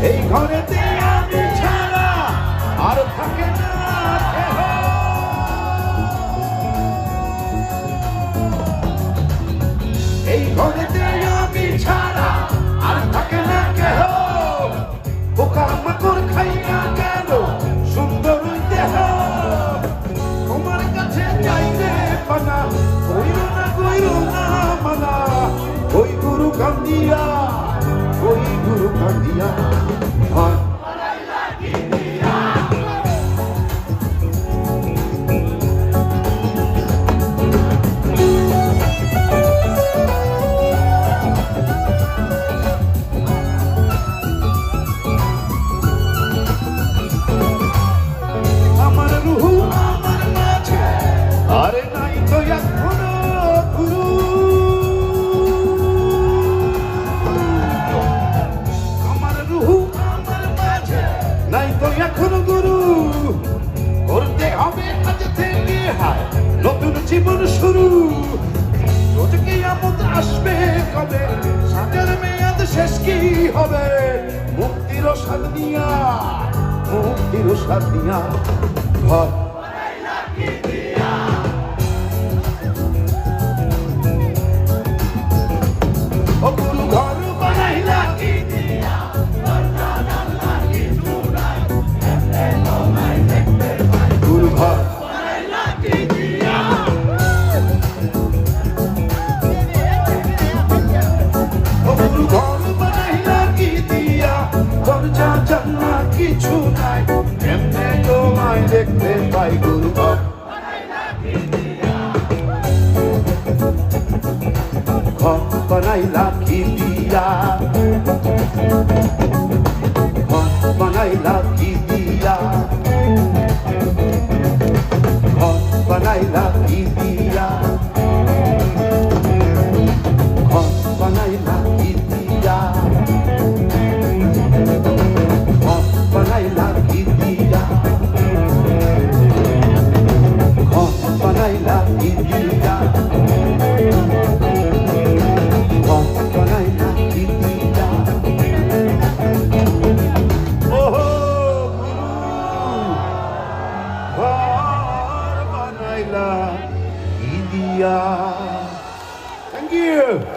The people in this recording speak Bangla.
এই ঘরেতে আমি ছাড়া আর থাকে না কেহ। এই ঘরেতে আমি ছাড়া আর থাকে না কেহ। পোকামাকড় খাইয়া গেল সুন্দর দেহ। তোমার কাছে যাইতে পানা কইরো না মানা। ওই গুরু কান্দিয়া আমার রুহু আমার মাঝে আরে নাই তো এখনো গুরু। আমার রুহু আমার মাঝে নাই তো এখনো গুরু। করতে হবে আজ থেকে হায় নতুন জীবন শুরু। রোজকে আমত আসবে কবে সাজার মেয়াদ শেষ কি হবে। মুক্তির স্বাদ নিয়া ঘর ও গুরু ঘর বানাইলা কি দিয়া। গুরু ঘর বানাইলা কি দিয়া। ও গুরু ঘর বানাইলা কি দিয়া। দরজা জানলা কিছু নাই এমনে তোমায় দেখতে পাই। গুরু ঘর বানাইলা কি দিয়া। ঘর বানাইলা কি দিয়া। ঘর বানাইলা কি দিয়া। ঘর বানাইলা কি দিয়া। ঘর বানাইলা কি দিয়া। ঘর বানাইলা কি দিয়া। ঘর বানাইলা কি দিয়া। ঘর বানাইলা কি দিয়া। ওহো ঘর বানাইলা কি দিয়া। Thank you.